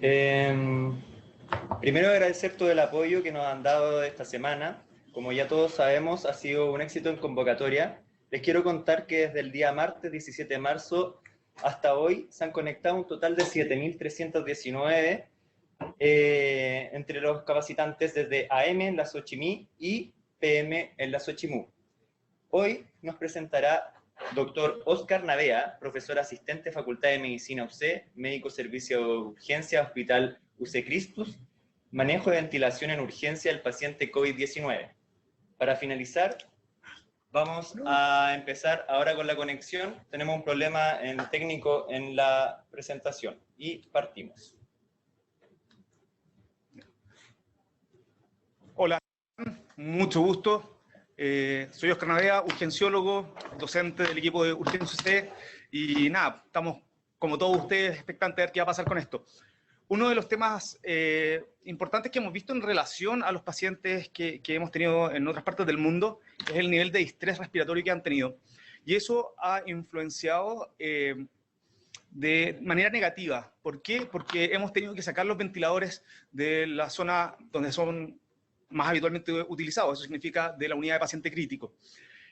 Em, Primero agradecer todo el apoyo que nos han dado esta semana. Como ya todos sabemos, ha sido un éxito en convocatoria. Les quiero contar que desde el día martes 17 de marzo hasta hoy se han conectado un total de 7.319 entre los capacitantes desde AM en la Xochimí y PM en la Xochimú. Hoy nos presentará Dr. Oscar Navea, profesor asistente, Facultad de Medicina UC, médico servicio de urgencia, Hospital UC Cristus, manejo de ventilación en urgencia del paciente COVID-19. Para finalizar, vamos a empezar ahora con la conexión. Tenemos un problema técnico en la presentación y partimos. Hola, mucho gusto. Soy Oscar Navea, urgenciólogo, docente del equipo de Urgencia UC, y nada, estamos como todos ustedes expectantes de ver qué va a pasar con esto. Uno de los temas importantes que hemos visto en relación a los pacientes que hemos tenido en otras partes del mundo es el nivel de distrés respiratorio que han tenido. Y eso ha influenciado de manera negativa. ¿Por qué? Porque hemos tenido que sacar los ventiladores de la zona donde son más habitualmente utilizados, eso significa de la unidad de paciente crítico.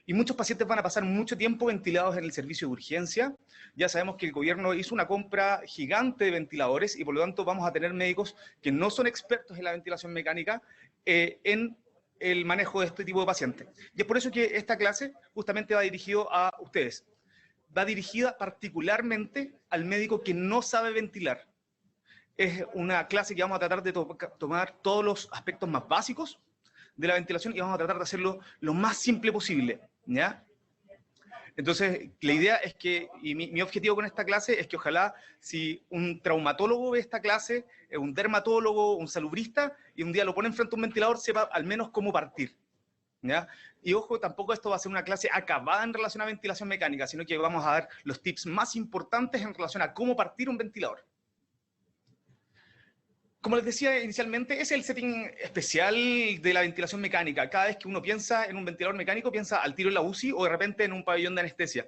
Y muchos pacientes van a pasar mucho tiempo ventilados en el servicio de urgencia. Ya sabemos que el gobierno hizo una compra gigante de ventiladores y por lo tanto vamos a tener médicos que no son expertos en la ventilación mecánica en el manejo de este tipo de pacientes. Y es por eso que esta clase justamente va dirigido a ustedes. Va dirigida particularmente al médico que no sabe ventilar. Es una clase que vamos a tratar de tomar todos los aspectos más básicos de la ventilación y vamos a tratar de hacerlo lo más simple posible, ¿ya? Entonces, la idea es que, y mi objetivo con esta clase es que ojalá si un traumatólogo ve esta clase, un dermatólogo, un salubrista, y un día lo pone enfrente a un ventilador, sepa al menos cómo partir, ¿ya? Y ojo, tampoco esto va a ser una clase acabada en relación a ventilación mecánica, sino que vamos a dar los tips más importantes en relación a cómo partir un ventilador. Como les decía inicialmente, es el setting especial de la ventilación mecánica. Cada vez que uno piensa en un ventilador mecánico, piensa al tiro en la UCI o de repente en un pabellón de anestesia.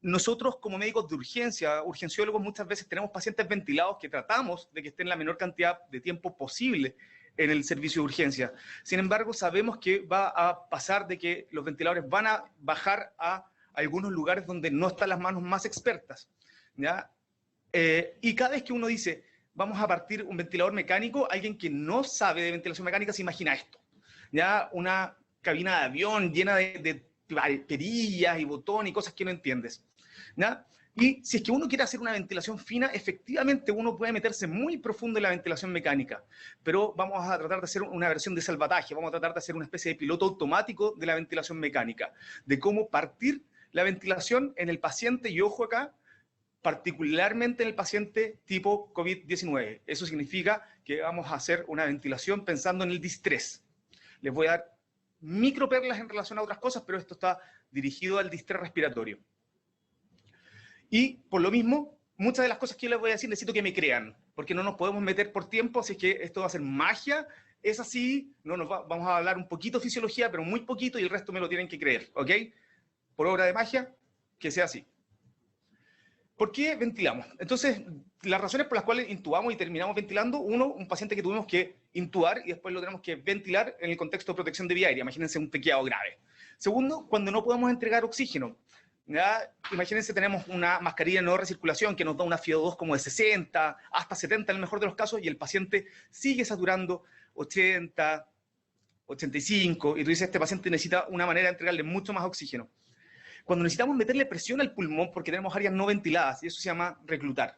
Nosotros, como médicos de urgencia, urgenciólogos, muchas veces tenemos pacientes ventilados que tratamos de que estén la menor cantidad de tiempo posible en el servicio de urgencia. Sin embargo, sabemos que va a pasar de que los ventiladores van a bajar a algunos lugares donde no están las manos más expertas, ¿ya? Y cada vez que uno dice, vamos a partir un ventilador mecánico, alguien que no sabe de ventilación mecánica se imagina esto, ¿ya? Una cabina de avión llena de perillas y botones y cosas que no entiendes, ¿ya? Y si es que uno quiere hacer una ventilación fina, efectivamente uno puede meterse muy profundo en la ventilación mecánica, pero vamos a tratar de hacer una versión de salvataje, vamos a tratar de hacer una especie de piloto automático de la ventilación mecánica, de cómo partir la ventilación en el paciente, y ojo acá, particularmente en el paciente tipo COVID-19. Eso significa que vamos a hacer una ventilación pensando en el distrés. Les voy a dar microperlas en relación a otras cosas, pero esto está dirigido al distrés respiratorio. Y por lo mismo, muchas de las cosas que yo les voy a decir necesito que me crean, porque no nos podemos meter por tiempo, así que esto va a ser magia. Es así, vamos a hablar un poquito de fisiología, pero muy poquito, y el resto me lo tienen que creer, ¿ok? Por obra de magia, que sea así. ¿Por qué ventilamos? Entonces, las razones por las cuales intubamos y terminamos ventilando, uno, un paciente que tuvimos que intubar y después lo tenemos que ventilar en el contexto de protección de vía aérea. Imagínense un tequiado grave. Segundo, cuando no podemos entregar oxígeno. ¿Ya? Imagínense, tenemos una mascarilla de no recirculación que nos da una FiO2 como de 60, hasta 70 en el mejor de los casos, y el paciente sigue saturando 80, 85, y tú dices, este paciente necesita una manera de entregarle mucho más oxígeno. Cuando necesitamos meterle presión al pulmón porque tenemos áreas no ventiladas, y eso se llama reclutar.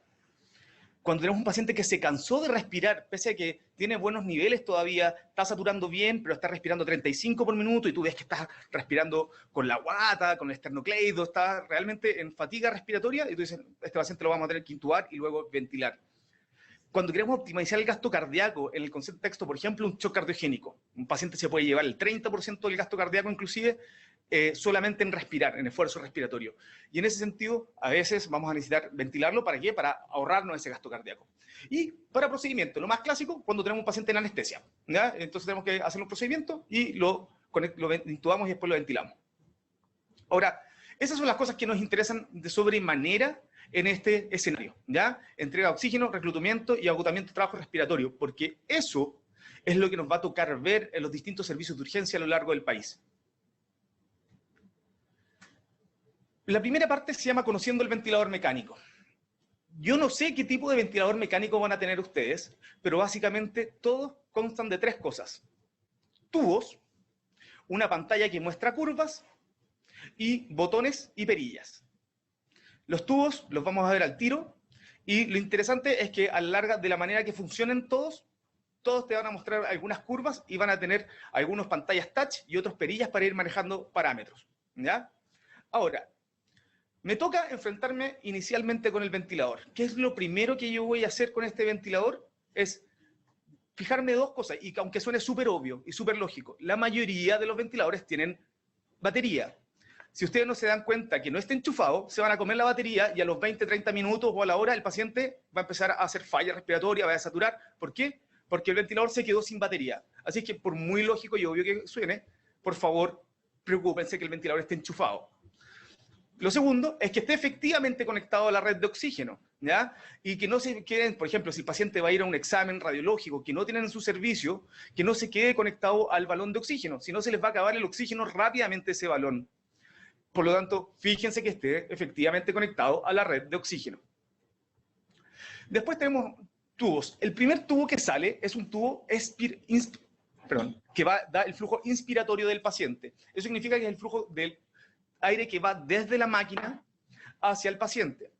Cuando tenemos un paciente que se cansó de respirar, pese a que tiene buenos niveles todavía, está saturando bien, pero está respirando 35 por minuto, y tú ves que está respirando con la guata, con el esternocleido, está realmente en fatiga respiratoria, y tú dices, este paciente lo vamos a tener que intubar y luego ventilar. Cuando queremos optimizar el gasto cardíaco, en el contexto, por ejemplo, un shock cardiogénico, un paciente se puede llevar el 30% del gasto cardíaco inclusive, solamente en respirar, en esfuerzo respiratorio. Y en ese sentido, a veces vamos a necesitar ventilarlo. ¿Para qué? Para ahorrarnos ese gasto cardíaco. Y para procedimiento, lo más clásico, cuando tenemos un paciente en anestesia, ¿ya? Entonces tenemos que hacer un procedimiento y lo intubamos y después lo ventilamos. Ahora, esas son las cosas que nos interesan de sobremanera en este escenario, ¿ya? Entrega de oxígeno, reclutamiento y agotamiento de trabajo respiratorio, porque eso es lo que nos va a tocar ver en los distintos servicios de urgencia a lo largo del país. La primera parte se llama Conociendo el ventilador mecánico. Yo no sé qué tipo de ventilador mecánico van a tener ustedes, pero básicamente todos constan de tres cosas. Tubos, una pantalla que muestra curvas y botones y perillas. Los tubos los vamos a ver al tiro y lo interesante es que a la larga, de la manera que funcionen todos te van a mostrar algunas curvas y van a tener algunas pantallas touch y otras perillas para ir manejando parámetros, ¿ya? Ahora, me toca enfrentarme inicialmente con el ventilador. ¿Qué es lo primero que yo voy a hacer con este ventilador? Es fijarme dos cosas, y aunque suene súper obvio y súper lógico, la mayoría de los ventiladores tienen batería. Si ustedes no se dan cuenta que no está enchufado, se van a comer la batería y a los 20, 30 minutos o a la hora el paciente va a empezar a hacer falla respiratoria, va a saturar. ¿Por qué? Porque el ventilador se quedó sin batería. Así que por muy lógico y obvio que suene, por favor, preocúpense que el ventilador esté enchufado. Lo segundo es que esté efectivamente conectado a la red de oxígeno, ¿ya? Y que no se queden, por ejemplo, si el paciente va a ir a un examen radiológico que no tienen en su servicio, que no se quede conectado al balón de oxígeno, si no se les va a acabar el oxígeno rápidamente ese balón. Por lo tanto, fíjense que esté efectivamente conectado a la red de oxígeno. Después tenemos tubos. El primer tubo que sale es un tubo que da el flujo inspiratorio del paciente. Eso significa que es el flujo del aire que va desde la máquina hacia el paciente.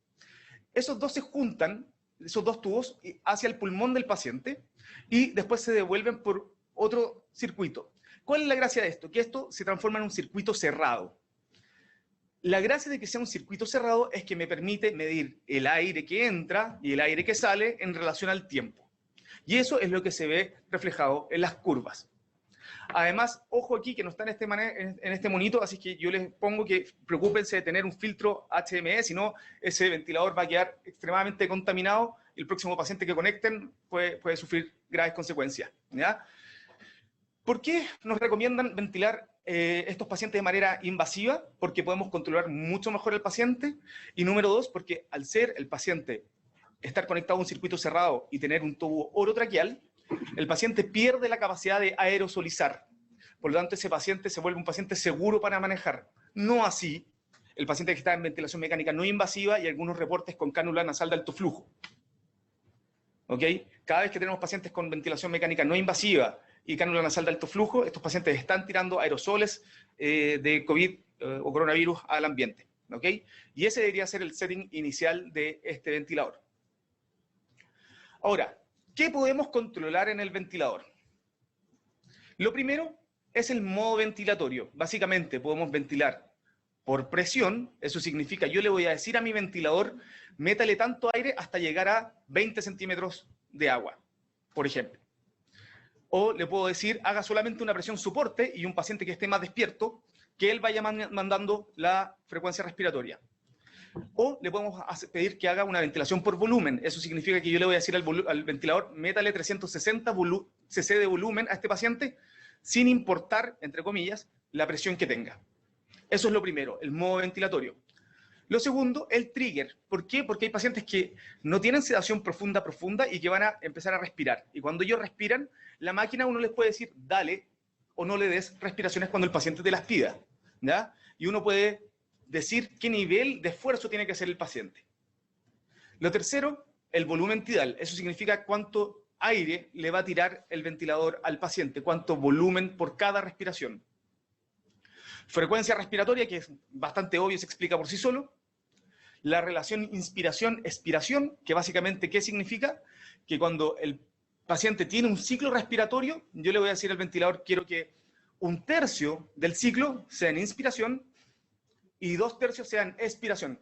Esos dos se juntan, esos dos tubos, hacia el pulmón del paciente y después se devuelven por otro circuito. ¿Cuál es la gracia de esto? Que esto se transforma en un circuito cerrado. La gracia de que sea un circuito cerrado es que me permite medir el aire que entra y el aire que sale en relación al tiempo. Y eso es lo que se ve reflejado en las curvas. Además, ojo aquí que no está en este monito, así que yo les pongo que preocúpense de tener un filtro HME, si no, ese ventilador va a quedar extremadamente contaminado y el próximo paciente que conecten puede sufrir graves consecuencias, ¿ya? ¿Por qué nos recomiendan ventilar estos pacientes de manera invasiva? Porque podemos controlar mucho mejor al paciente. Y número dos, porque al ser el paciente estar conectado a un circuito cerrado y tener un tubo orotraqueal, el paciente pierde la capacidad de aerosolizar. Por lo tanto, ese paciente se vuelve un paciente seguro para manejar. No así el paciente que está en ventilación mecánica no invasiva y algunos reportes con cánula nasal de alto flujo. ¿Ok? Cada vez que tenemos pacientes con ventilación mecánica no invasiva y cánula nasal de alto flujo, estos pacientes están tirando aerosoles de COVID o coronavirus al ambiente. ¿Ok? Y ese debería ser el setting inicial de este ventilador. Ahora, ¿qué podemos controlar en el ventilador? Lo primero es el modo ventilatorio. Básicamente podemos ventilar por presión. Eso significa, yo le voy a decir a mi ventilador, métale tanto aire hasta llegar a 20 centímetros de agua, por ejemplo. O le puedo decir, haga solamente una presión soporte y un paciente que esté más despierto, que él vaya mandando la frecuencia respiratoria. O le podemos pedir que haga una ventilación por volumen. Eso significa que yo le voy a decir al ventilador, métale 360 cc de volumen a este paciente, sin importar, entre comillas, la presión que tenga. Eso es lo primero, el modo ventilatorio. Lo segundo, el trigger. ¿Por qué? Porque hay pacientes que no tienen sedación profunda y que van a empezar a respirar. Y cuando ellos respiran, la máquina uno les puede decir, dale o no le des respiraciones cuando el paciente te las pida, ¿ya? Y uno puede decir qué nivel de esfuerzo tiene que hacer el paciente. Lo tercero, el volumen tidal. Eso significa cuánto aire le va a tirar el ventilador al paciente, cuánto volumen por cada respiración. Frecuencia respiratoria, que es bastante obvio, se explica por sí solo. La relación inspiración-expiración, que básicamente, ¿qué significa? Que cuando el paciente tiene un ciclo respiratorio, yo le voy a decir al ventilador, quiero que 1/3 del ciclo sea en inspiración y 2/3 sean expiración.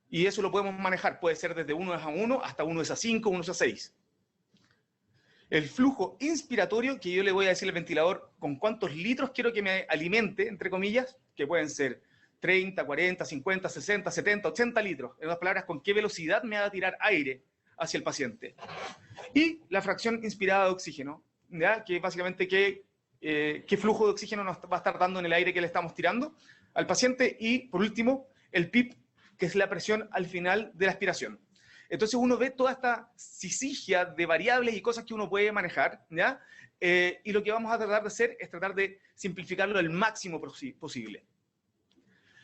Y eso lo podemos manejar, puede ser desde 1:1 hasta 1:5, 1:6. El flujo inspiratorio, que yo le voy a decir al ventilador con cuántos litros quiero que me alimente, entre comillas, que pueden ser 30, 40, 50, 60, 70, 80 litros. En otras palabras, con qué velocidad me va a tirar aire hacia el paciente. Y la fracción inspirada de oxígeno, ¿ya? Que básicamente qué flujo de oxígeno nos va a estar dando en el aire que le estamos tirando. al paciente y, por último, el PIP, que es la presión al final de la aspiración. Entonces uno ve toda esta sisigia de variables y cosas que uno puede manejar, ¿ya? Y lo que vamos a tratar de hacer es tratar de simplificarlo al máximo posible.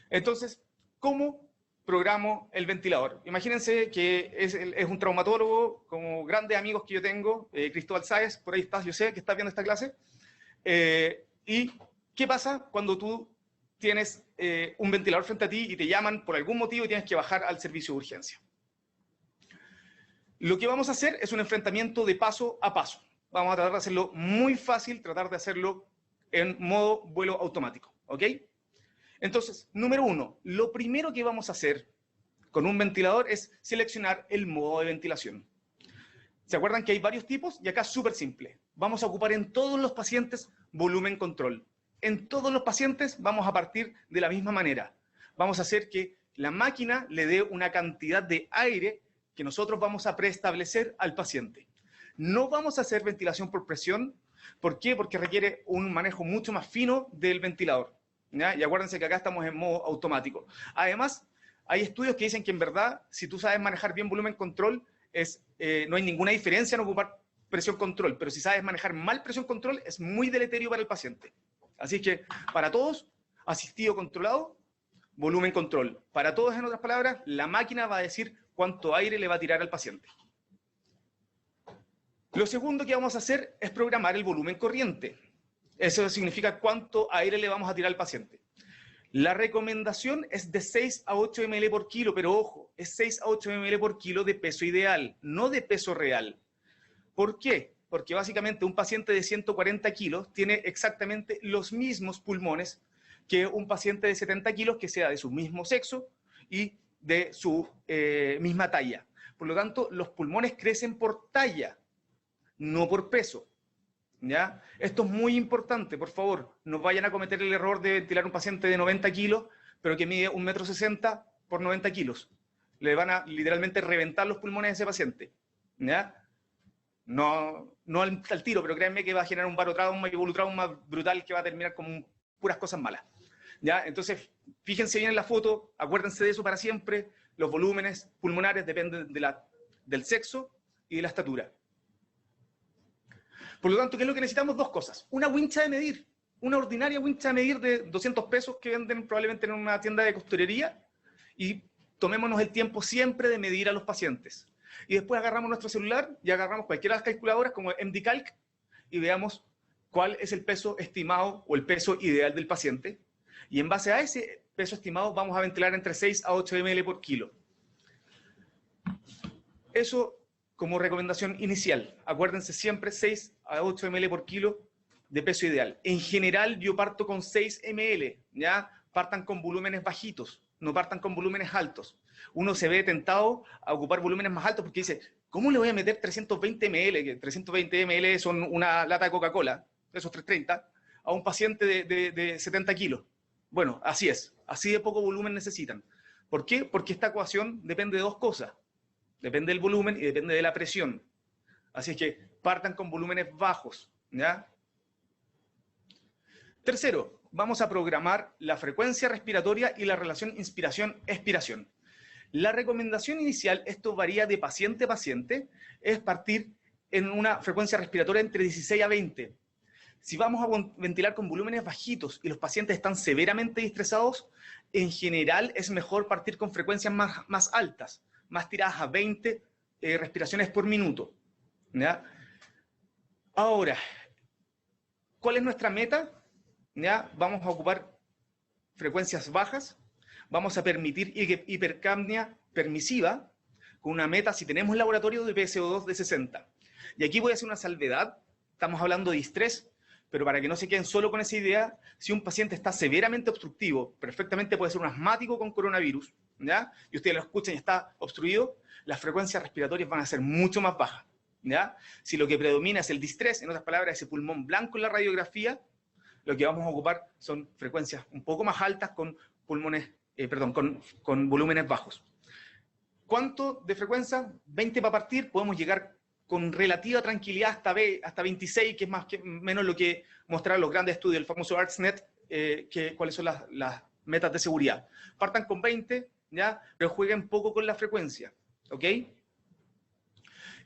Entonces, ¿cómo programo el ventilador? Imagínense que es un traumatólogo, como grandes amigos que yo tengo, Cristóbal Sáez, por ahí estás, yo sé que estás viendo esta clase. ¿Y qué pasa cuando tú tienes un ventilador frente a ti y te llaman por algún motivo y tienes que bajar al servicio de urgencia? Lo que vamos a hacer es un enfrentamiento de paso a paso. Vamos a tratar de hacerlo muy fácil, tratar de hacerlo en modo vuelo automático, ¿ok? Entonces, número 1, lo primero que vamos a hacer con un ventilador es seleccionar el modo de ventilación. ¿Se acuerdan que hay varios tipos? Y acá es súper simple. Vamos a ocupar en todos los pacientes volumen control. En todos los pacientes vamos a partir de la misma manera. Vamos a hacer que la máquina le dé una cantidad de aire que nosotros vamos a preestablecer al paciente. No vamos a hacer ventilación por presión. ¿Por qué? Porque requiere un manejo mucho más fino del ventilador, ¿ya? Y acuérdense que acá estamos en modo automático. Además, hay estudios que dicen que en verdad, si tú sabes manejar bien volumen control, no hay ninguna diferencia en ocupar presión control, pero si sabes manejar mal presión control, es muy deleterio para el paciente. Así que, para todos, asistido controlado, volumen control. Para todos, en otras palabras, la máquina va a decir cuánto aire le va a tirar al paciente. Lo segundo que vamos a hacer es programar el volumen corriente. Eso significa cuánto aire le vamos a tirar al paciente. La recomendación es de 6 a 8 ml por kilo, pero ojo, es 6 a 8 ml por kilo de peso ideal, no de peso real. ¿Por qué? Porque básicamente un paciente de 140 kilos tiene exactamente los mismos pulmones que un paciente de 70 kilos que sea de su mismo sexo y de su misma talla. Por lo tanto, los pulmones crecen por talla, no por peso. ¿Ya? Esto es muy importante, por favor, no vayan a cometer el error de ventilar un paciente de 90 kilos, pero que mide 1,60 m por 90 kilos. Le van a literalmente reventar los pulmones a ese paciente. ¿Ya? No al tiro, pero créanme que va a generar un barotrauma y volutrauma brutal que va a terminar con puras cosas malas. ¿Ya? Entonces, fíjense bien en la foto, acuérdense de eso para siempre. Los volúmenes pulmonares dependen del sexo y de la estatura. Por lo tanto, ¿qué es lo que necesitamos? Dos cosas. Una wincha de medir, una ordinaria wincha de medir de 200 pesos que venden probablemente en una tienda de costurería, y tomémonos el tiempo siempre de medir a los pacientes. Y después agarramos nuestro celular y agarramos cualquiera de las calculadoras como MDCalc y veamos cuál es el peso estimado o el peso ideal del paciente. Y en base a ese peso estimado vamos a ventilar entre 6 a 8 ml por kilo. Eso como recomendación inicial. Acuérdense siempre 6 a 8 ml por kilo de peso ideal. En general yo parto con 6 ml, ¿ya? Partan con volúmenes bajitos, no partan con volúmenes altos. Uno se ve tentado a ocupar volúmenes más altos porque dice, ¿cómo le voy a meter 320 ml? Que 320 ml son una lata de Coca-Cola, esos 330, a un paciente de 70 kilos. Bueno, así es, así de poco volumen necesitan. ¿Por qué? Porque esta ecuación depende de dos cosas. Depende del volumen y depende de la presión. Así es que partan con volúmenes bajos, ¿ya? Tercero, vamos a programar la frecuencia respiratoria y la relación inspiración-expiración. La recomendación inicial, esto varía de paciente a paciente, es partir en una frecuencia respiratoria entre 16 a 20. Si vamos a ventilar con volúmenes bajitos y los pacientes están severamente estresados, en general es mejor partir con frecuencias más altas, más tiradas a 20 respiraciones por minuto. ¿Ya? Ahora, ¿cuál es nuestra meta? ¿Ya? Vamos a ocupar frecuencias bajas, vamos a permitir hipercapnia permisiva, con una meta, si tenemos laboratorio, de PSO2 de 60. Y aquí voy a hacer una salvedad, estamos hablando de distrés, pero para que no se queden solo con esa idea, si un paciente está severamente obstructivo, perfectamente puede ser un asmático con coronavirus, ¿ya? Y ustedes lo escuchan y está obstruido, las frecuencias respiratorias van a ser mucho más bajas, ¿ya? Si lo que predomina es el distrés, en otras palabras, ese pulmón blanco en la radiografía, lo que vamos a ocupar son frecuencias un poco más altas con pulmones, con volúmenes bajos. ¿Cuánto de frecuencia? 20 para partir, podemos llegar con relativa tranquilidad hasta 26, que es menos lo que mostraron los grandes estudios, el famoso ArtsNet, cuáles son las metas de seguridad. Partan con 20, ¿ya? Pero jueguen poco con la frecuencia, ¿ok?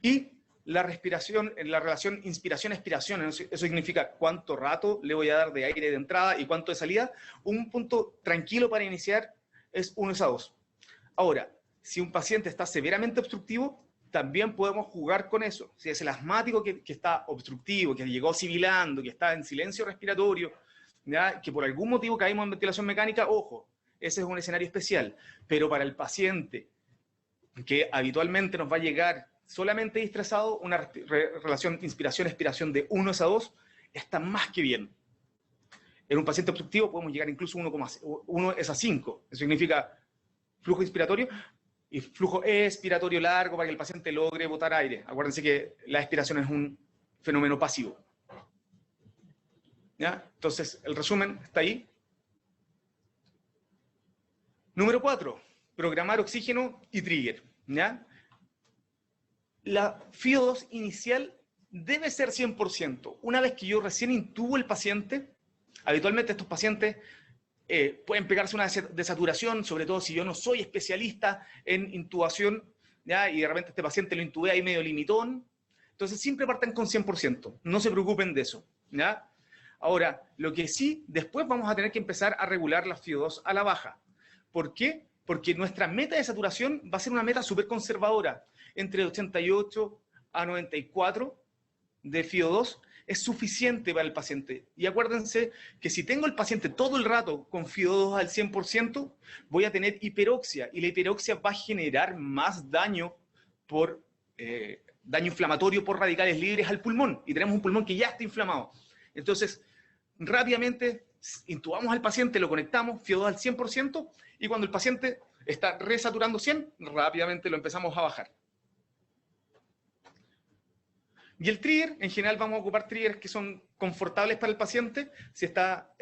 Y la respiración, la relación inspiración-expiración, eso significa cuánto rato le voy a dar de aire de entrada y cuánto de salida. Un punto tranquilo para iniciar es 1 a 2. Ahora, si un paciente está severamente obstructivo, también podemos jugar con eso. Si es el asmático que está obstructivo, que llegó sibilando, que está en silencio respiratorio, ¿ya? Que por algún motivo caímos en ventilación mecánica, ojo, ese es un escenario especial. Pero para el paciente que habitualmente nos va a llegar solamente estresado, una relación inspiración-expiración de 1 a 2 está más que bien. En un paciente obstructivo podemos llegar incluso a 1 a 5. Eso significa flujo inspiratorio y flujo expiratorio largo para que el paciente logre botar aire. Acuérdense que la expiración es un fenómeno pasivo. ¿Ya? Entonces, el resumen está ahí. Número 4, programar oxígeno y trigger. ¿Ya? La FIO2 inicial debe ser 100%. Una vez que yo recién intubo el paciente, habitualmente estos pacientes pueden pegarse una desaturación, sobre todo si yo no soy especialista en intubación, ¿ya? Y de repente este paciente lo intubé ahí medio limitón. Entonces siempre partan con 100%. No se preocupen de eso, ¿ya? Ahora, lo que sí, después vamos a tener que empezar a regular la FIO2 a la baja. ¿Por qué? Porque nuestra meta de saturación va a ser una meta súper conservadora. Entre 88 a 94 de FIO2 es suficiente para el paciente. Y acuérdense que si tengo el paciente todo el rato con FIO2 al 100%, voy a tener hiperoxia. Y la hiperoxia va a generar más daño por daño inflamatorio por radicales libres al pulmón. Y tenemos un pulmón que ya está inflamado. Entonces, rápidamente intubamos al paciente, lo conectamos, FIO2 al 100%, y cuando el paciente está resaturando 100, rápidamente lo empezamos a bajar. Y el trigger, en general vamos a ocupar triggers que son confortables para el paciente. Si está,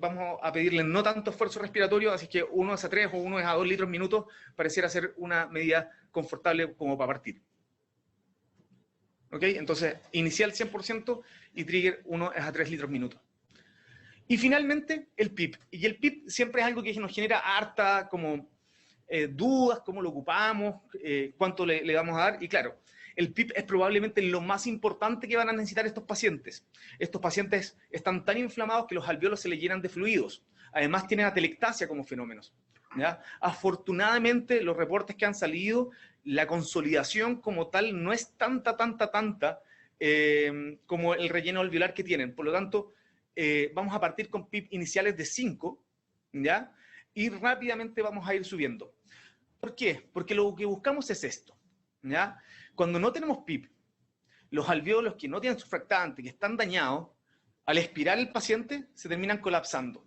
vamos a pedirle no tanto esfuerzo respiratorio, así que 1 a 3 o 1 a 2 litros minutos pareciera ser una medida confortable como para partir. ¿Ok? Entonces, inicial 100% y trigger 1 a 3 litros minutos. Y finalmente, el PIP. Y el PIP siempre es algo que nos genera harta como dudas, cómo lo ocupamos, cuánto le vamos a dar. Y claro, el PIP es probablemente lo más importante que van a necesitar estos pacientes. Estos pacientes están tan inflamados que los alvéolos se les llenan de fluidos. Además tienen atelectasia como fenómenos, ¿ya? Afortunadamente, los reportes que han salido, la consolidación como tal no es tanta como el relleno alveolar que tienen. Por lo tanto, vamos a partir con PIP iniciales de 5, ¿ya? Y rápidamente vamos a ir subiendo. ¿Por qué? Porque lo que buscamos es esto, ¿ya? Cuando no tenemos PIP, los alvéolos que no tienen surfactante, que están dañados, al expirar el paciente, se terminan colapsando.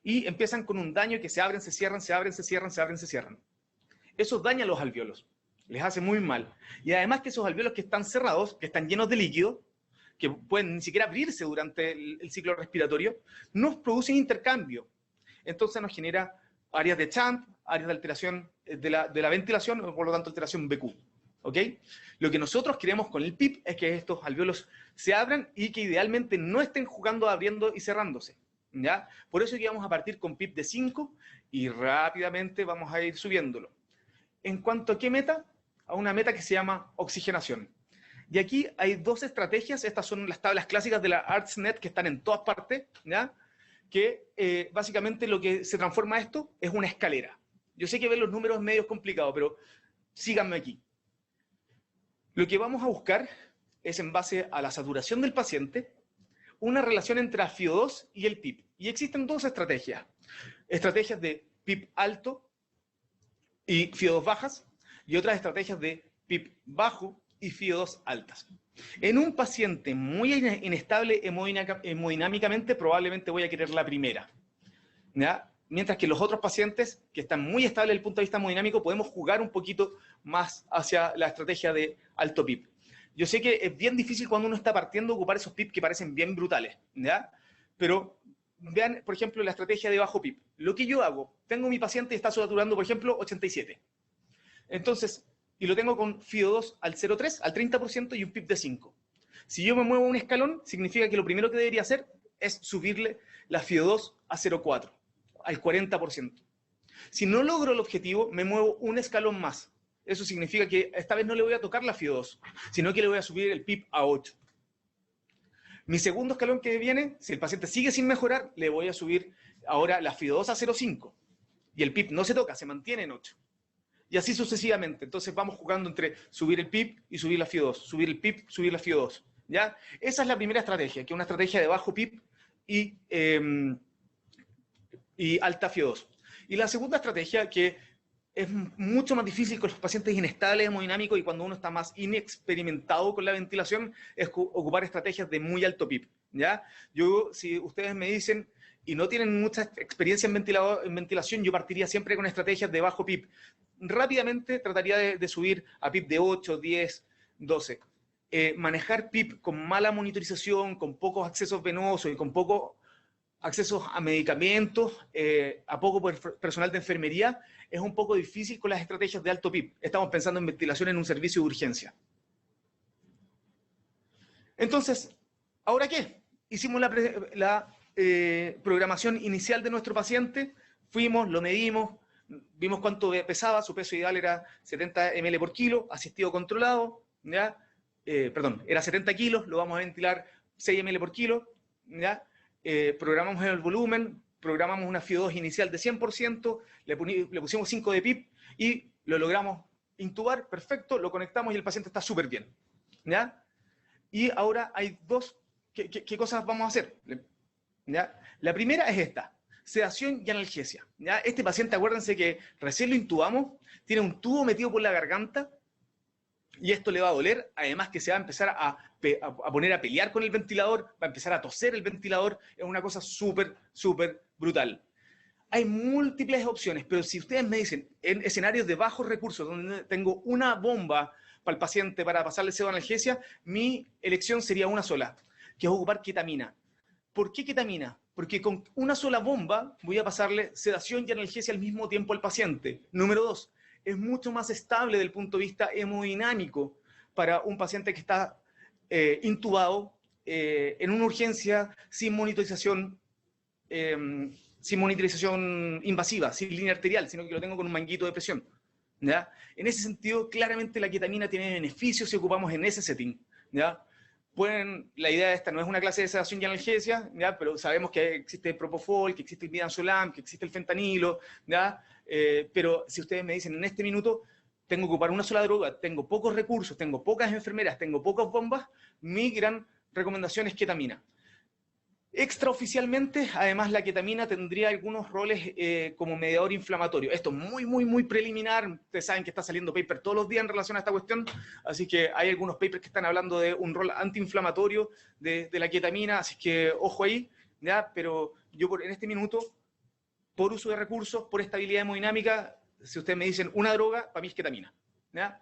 Y empiezan con un daño que se abren, se cierran, se abren, se cierran, se abren, se cierran. Eso daña a los alvéolos, les hace muy mal. Y además que esos alvéolos que están cerrados, que están llenos de líquido, que pueden ni siquiera abrirse durante el ciclo respiratorio, nos producen intercambio. Entonces nos genera áreas de champ, áreas de alteración de la ventilación, o por lo tanto alteración BQ. ¿Ok? Lo que nosotros queremos con el PIP es que estos alvéolos se abran y que idealmente no estén jugando, abriendo y cerrándose, ¿ya? Por eso que vamos a partir con PIP de 5 y rápidamente vamos a ir subiéndolo. En cuanto a qué meta, a una meta que se llama oxigenación. Y aquí hay dos estrategias, estas son las tablas clásicas de la ARTSNet que están en todas partes, ¿ya? Que básicamente lo que se transforma esto es una escalera. Yo sé que ver los números es medio complicado, pero síganme aquí. Lo que vamos a buscar es, en base a la saturación del paciente, una relación entre la FIO2 y el PIP. Y existen dos estrategias. Estrategias de PIP alto y FIO2 bajas, y otras estrategias de PIP bajo y FIO2 altas. En un paciente muy inestable hemodinámicamente, probablemente voy a querer la primera, ¿ya? Mientras que los otros pacientes que están muy estables desde el punto de vista hemodinámico, podemos jugar un poquito más hacia la estrategia de alto PIP. Yo sé que es bien difícil cuando uno está partiendo ocupar esos PIP que parecen bien brutales, ¿ya? Pero vean, por ejemplo, la estrategia de bajo PIP. Lo que yo hago, tengo mi paciente y está saturando, por ejemplo, 87. Entonces, y lo tengo con FIO2 al 0,3, al 30% y un PIP de 5. Si yo me muevo un escalón, significa que lo primero que debería hacer es subirle la FIO2 a 0,4. al 40%. Si no logro el objetivo, me muevo un escalón más. Eso significa que esta vez no le voy a tocar la FIO2, sino que le voy a subir el PIB a 8. Mi segundo escalón que viene, si el paciente sigue sin mejorar, le voy a subir ahora la FIO2 a 0,5. Y el PIB no se toca, se mantiene en 8. Y así sucesivamente. Entonces vamos jugando entre subir el PIB y subir la FIO2. Subir el PIB, subir la FIO2. ¿Ya? Esa es la primera estrategia, que es una estrategia de bajo PIB y alta FIO2. Y la segunda estrategia, que es mucho más difícil con los pacientes inestables hemodinámicos y cuando uno está más inexperimentado con la ventilación, es ocupar estrategias de muy alto PIB. ¿Ya? Si ustedes me dicen y no tienen mucha experiencia en ventilación, yo partiría siempre con estrategias de bajo PIB. Rápidamente trataría de subir a PIB de 8, 10, 12. Manejar PIB con mala monitorización, con pocos accesos venosos y con pocos accesos a medicamentos, a poco personal de enfermería, es un poco difícil con las estrategias de alto PIB. Estamos pensando en ventilación en un servicio de urgencia. Entonces, ¿ahora qué? Hicimos la programación inicial de nuestro paciente, fuimos, lo medimos, vimos cuánto pesaba, su peso ideal era 70 ml por kilo, asistido controlado, ¿ya? Era 70 kilos, lo vamos a ventilar 6 ml por kilo, ¿ya? Programamos el volumen, programamos una FIO2 inicial de 100%, le pusimos 5 de PIB y lo logramos intubar, perfecto, lo conectamos y el paciente está súper bien, ¿ya? Y ahora hay ¿qué cosas vamos a hacer? ¿Ya? La primera es esta, sedación y analgesia. ¿Ya? Este paciente, acuérdense que recién lo intubamos, tiene un tubo metido por la garganta y esto le va a doler, además que se va a empezar a poner a pelear con el ventilador, va a empezar a toser el ventilador, es una cosa súper, súper brutal. Hay múltiples opciones, pero si ustedes me dicen, en escenarios de bajos recursos, donde tengo una bomba para el paciente para pasarle pseudoanalgesia, mi elección sería una sola, que es ocupar ketamina. ¿Por qué ketamina? Porque con una sola bomba voy a pasarle sedación y analgesia al mismo tiempo al paciente. Número 2, es mucho más estable desde el punto de vista hemodinámico para un paciente que está intubado en una urgencia sin monitorización invasiva, sin línea arterial, sino que lo tengo con un manguito de presión. ¿Ya? En ese sentido, claramente la ketamina tiene beneficios si ocupamos en ese setting. ¿Ya? La idea de esta no es una clase de sedación y analgesia, ¿ya? Pero sabemos que existe el propofol, que existe el midazolam, que existe el fentanilo, ¿ya? Pero si ustedes me dicen en este minuto, tengo que ocupar una sola droga, tengo pocos recursos, tengo pocas enfermeras, tengo pocas bombas, mi gran recomendación es ketamina. Extraoficialmente, además, la ketamina tendría algunos roles como mediador inflamatorio. Esto es muy, muy, muy preliminar. Ustedes saben que está saliendo paper todos los días en relación a esta cuestión, así que hay algunos papers que están hablando de un rol antiinflamatorio de la ketamina, así que ojo ahí, ¿ya? Pero yo en este minuto, por uso de recursos, por estabilidad hemodinámica, si ustedes me dicen una droga, para mí es ketamina, ¿ya?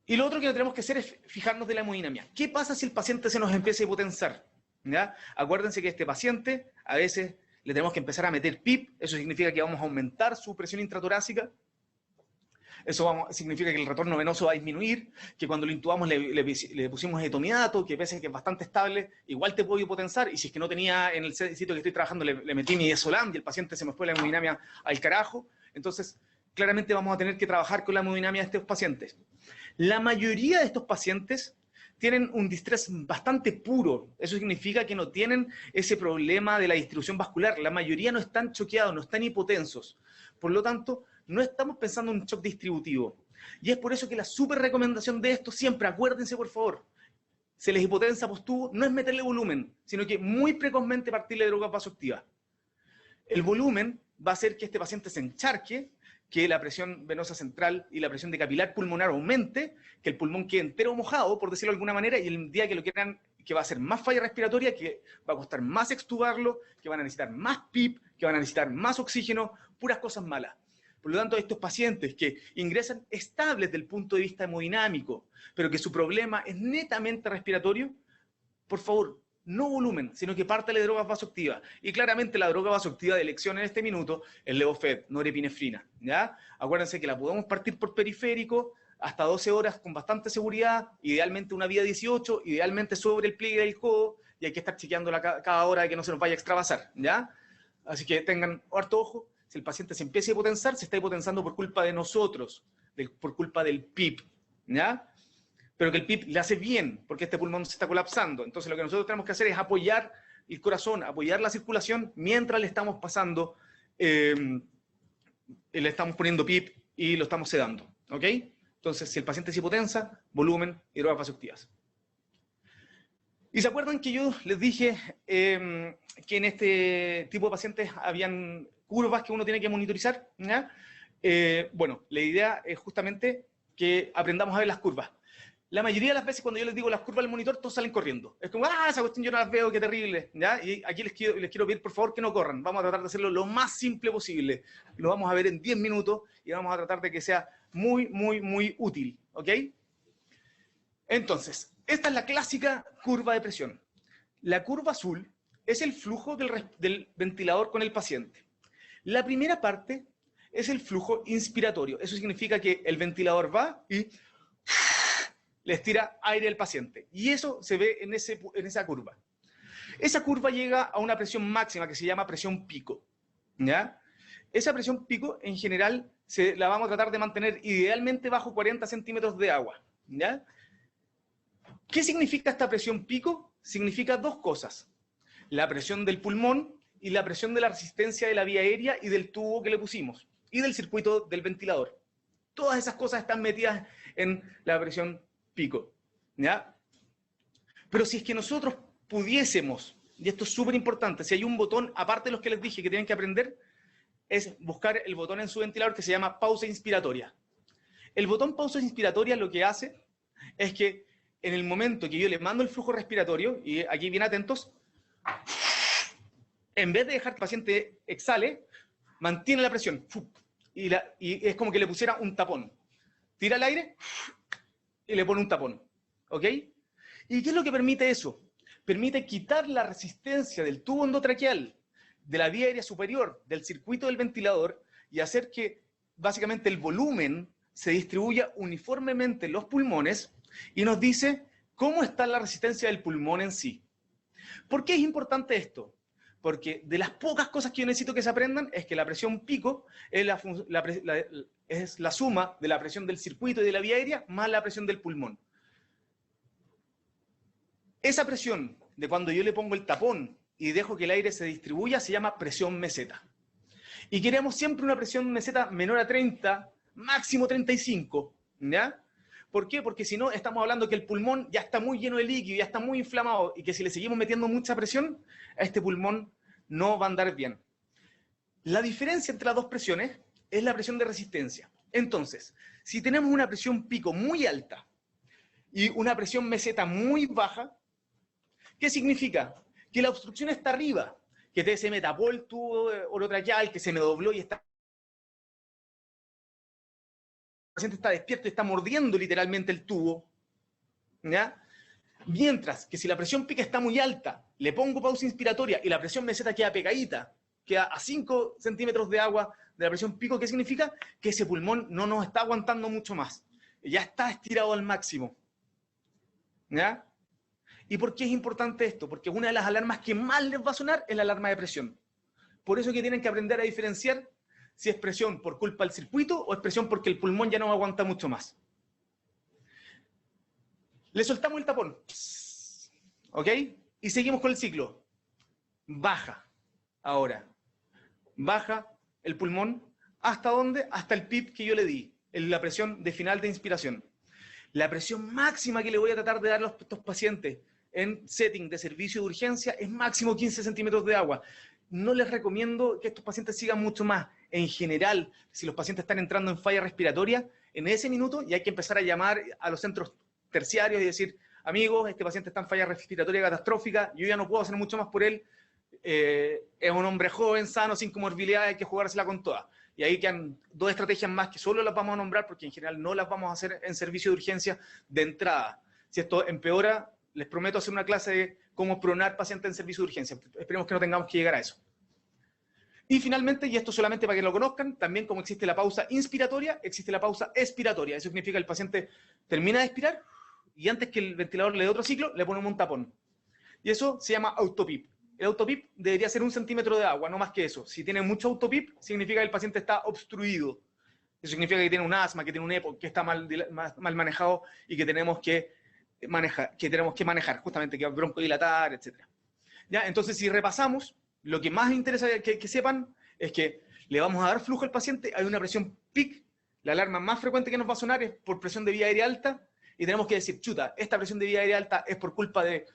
Y lo otro que tenemos que hacer es fijarnos de la hemodinamia. ¿Qué pasa si el paciente se nos empieza a hipotensar? ¿Ya? Acuérdense que este paciente, a veces le tenemos que empezar a meter PIP, eso significa que vamos a aumentar su presión intratorácica, eso significa que el retorno venoso va a disminuir, que cuando lo intubamos le pusimos etomidato, que pese que es bastante estable, igual te puedo hipotensar, y si es que no tenía en el sitio que estoy trabajando, le metí midazolam y el paciente se me fue la hemodinamia al carajo, entonces claramente vamos a tener que trabajar con la hemodinamia de estos pacientes. La mayoría de estos pacientes tienen un distrés bastante puro. Eso significa que no tienen ese problema de la distribución vascular. La mayoría no están choqueados, no están hipotensos. Por lo tanto, no estamos pensando en un shock distributivo. Y es por eso que la súper recomendación de esto siempre, acuérdense por favor, se les hipotensa post-tubo, no es meterle volumen, sino que muy precozmente partirle de drogas vasoactivas. El volumen va a hacer que este paciente se encharque, que la presión venosa central y la presión de capilar pulmonar aumente, que el pulmón quede entero mojado, por decirlo de alguna manera, y el día que lo quieran, que va a ser más falla respiratoria, que va a costar más extubarlo, que van a necesitar más PIP, que van a necesitar más oxígeno, puras cosas malas. Por lo tanto, estos pacientes que ingresan estables desde el punto de vista hemodinámico, pero que su problema es netamente respiratorio, por favor, no volumen, sino que pártale de drogas vasoactivas. Y claramente la droga vasoactiva de elección en este minuto es Levophed, norepinefrina, ¿ya? Acuérdense que la podemos partir por periférico hasta 12 horas con bastante seguridad, idealmente una vía 18, idealmente sobre el pliegue del codo, y hay que estar chequeándola cada hora de que no se nos vaya a extravasar, ¿ya? Así que tengan harto ojo, si el paciente se empieza a hipotensar, se está hipotensando por culpa de nosotros, por culpa del PIP, ¿ya? Pero que el PIP le hace bien, porque este pulmón se está colapsando. Entonces lo que nosotros tenemos que hacer es apoyar el corazón, apoyar la circulación, mientras le estamos pasando, le estamos poniendo PIP y lo estamos sedando, ¿ok? Entonces, si el paciente se hipotensa, volumen y drogas vasoactivas. ¿Y se acuerdan que yo les dije que en este tipo de pacientes habían curvas que uno tiene que monitorizar? ¿Ya? Bueno, la idea es justamente que aprendamos a ver las curvas. La mayoría de las veces cuando yo les digo las curvas del monitor, todos salen corriendo. Es como, esa cuestión yo no las veo, qué terrible. ¿Ya? Y aquí les quiero pedir, por favor, que no corran. Vamos a tratar de hacerlo lo más simple posible. Lo vamos a ver en 10 minutos y vamos a tratar de que sea muy, muy, muy útil. ¿Ok? Entonces, esta es la clásica curva de presión. La curva azul es el flujo del ventilador con el paciente. La primera parte es el flujo inspiratorio. Eso significa que el ventilador va y le estira aire al paciente. Y eso se ve en esa curva. Esa curva llega a una presión máxima que se llama presión pico. ¿Ya? Esa presión pico, en general, la vamos a tratar de mantener idealmente bajo 40 centímetros de agua. ¿Ya? ¿Qué significa esta presión pico? Significa dos cosas. La presión del pulmón y la presión de la resistencia de la vía aérea y del tubo que le pusimos. Y del circuito del ventilador. Todas esas cosas están metidas en la presión pico. ¿Ya? Pero si es que nosotros pudiésemos, y esto es súper importante, si hay un botón, aparte de los que les dije que tienen que aprender, es buscar el botón en su ventilador que se llama pausa inspiratoria. El botón pausa inspiratoria lo que hace es que en el momento que yo le mando el flujo respiratorio, y aquí bien atentos, en vez de dejar que el paciente exhale, mantiene la presión. Y es como que le pusiera un tapón. Tira el aire y le pone un tapón. ¿Ok? ¿Y qué es lo que permite eso? Permite quitar la resistencia del tubo endotraqueal, de la vía aérea superior, del circuito del ventilador, y hacer que básicamente el volumen se distribuya uniformemente en los pulmones, y nos dice cómo está la resistencia del pulmón en sí. ¿Por qué es importante esto? Porque de las pocas cosas que yo necesito que se aprendan es que la presión pico es la suma de la presión del circuito y de la vía aérea más la presión del pulmón. Esa presión de cuando yo le pongo el tapón y dejo que el aire se distribuya se llama presión meseta. Y queremos siempre una presión meseta menor a 30, máximo 35, ¿ya? ¿Por qué? Porque si no, estamos hablando que el pulmón ya está muy lleno de líquido, ya está muy inflamado, y que si le seguimos metiendo mucha presión, a este pulmón no va a andar bien. La diferencia entre las dos presiones es la presión de resistencia. Entonces, si tenemos una presión pico muy alta y una presión meseta muy baja, ¿qué significa? Que la obstrucción está arriba, que se me tapó el tubo orotraqueal, que se me dobló y está... El paciente está despierto y está mordiendo literalmente el tubo, ¿ya? Mientras que si la presión pica está muy alta, le pongo pausa inspiratoria y la presión meseta queda pegadita, queda a 5 centímetros de agua de la presión pico, ¿qué significa? Que ese pulmón no nos está aguantando mucho más. Ya está estirado al máximo. ¿Ya? ¿Y por qué es importante esto? Porque una de las alarmas que más les va a sonar es la alarma de presión. Por eso que tienen que aprender a diferenciar si es presión por culpa del circuito o es presión porque el pulmón ya no aguanta mucho más. Le soltamos el tapón. ¿Ok? Y seguimos con el ciclo. Baja. Ahora. Baja el pulmón. ¿Hasta dónde? Hasta el PIP que yo le di. La presión de final de inspiración. La presión máxima que le voy a tratar de dar a estos pacientes en setting de servicio de urgencia es máximo 15 centímetros de agua. No les recomiendo que estos pacientes sigan mucho más. En general, si los pacientes están entrando en falla respiratoria, en ese minuto ya hay que empezar a llamar a los centros terciarios y decir, amigos, este paciente está en falla respiratoria catastrófica, yo ya no puedo hacer mucho más por él, es un hombre joven, sano, sin comorbilidad, hay que jugársela con todas. Y ahí quedan dos estrategias más que solo las vamos a nombrar porque en general no las vamos a hacer en servicio de urgencia de entrada. Si esto empeora, les prometo hacer una clase de cómo pronar pacientes en servicio de urgencia. Esperemos que no tengamos que llegar a eso. Y finalmente, y esto solamente para que lo conozcan, también como existe la pausa inspiratoria, existe la pausa expiratoria. Eso significa que el paciente termina de expirar y antes que el ventilador le dé otro ciclo, le ponemos un tapón. Y eso se llama autopip. El autopip debería ser 1 centímetro de agua, no más que eso. Si tiene mucho autopip, significa que el paciente está obstruido. Eso significa que tiene un asma, que tiene un EPOC, que está mal manejado y que tenemos que manejar, justamente, que broncodilatar, etc. ¿Ya? Entonces, si repasamos, lo que más interesa que sepan es que le vamos a dar flujo al paciente, hay una presión PIC, la alarma más frecuente que nos va a sonar es por presión de vía aérea alta, y tenemos que decir, chuta, esta presión de vía aérea alta es por culpa de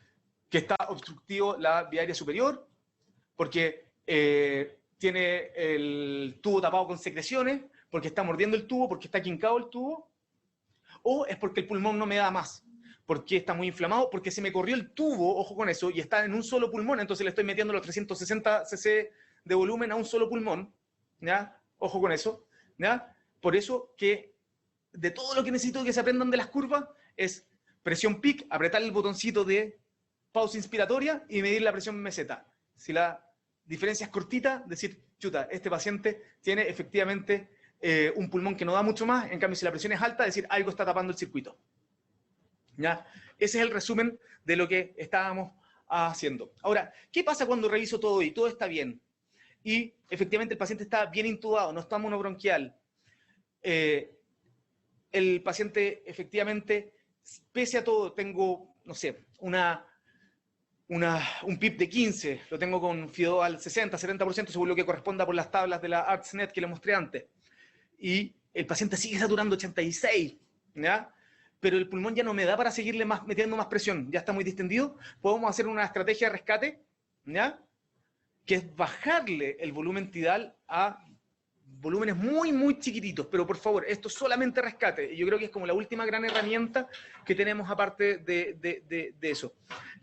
que está obstructivo la vía aérea superior, porque tiene el tubo tapado con secreciones, porque está mordiendo el tubo, porque está quincado el tubo, o es porque el pulmón no me da más, porque está muy inflamado, porque se me corrió el tubo, ojo con eso, y está en un solo pulmón, entonces le estoy metiendo los 360 cc de volumen a un solo pulmón, ¿ya? Ojo con eso, ¿ya? Por eso que de todo lo que necesito que se aprendan de las curvas es presión PIC, apretar el botoncito de pausa inspiratoria y medir la presión meseta. Si la diferencia es cortita, decir, chuta, este paciente tiene efectivamente un pulmón que no da mucho más, en cambio si la presión es alta, decir, algo está tapando el circuito. ¿Ya? Ese es el resumen de lo que estábamos haciendo. Ahora, ¿qué pasa cuando reviso todo y todo está bien? Y efectivamente el paciente está bien intubado, no está monobronquial. El paciente efectivamente, pese a todo, tengo, no sé, un PIP de 15, lo tengo con FIO al 60, 70%, según lo que corresponda por las tablas de la ArtsNet que le mostré antes. Y el paciente sigue saturando 86, ¿ya? Pero el pulmón ya no me da para seguirle metiendo más presión, ya está muy distendido. Podemos hacer una estrategia de rescate, ¿ya? Que es bajarle el volumen tidal a volúmenes muy, muy chiquititos, pero por favor, esto es solamente rescate. Y yo creo que es como la última gran herramienta que tenemos aparte de eso,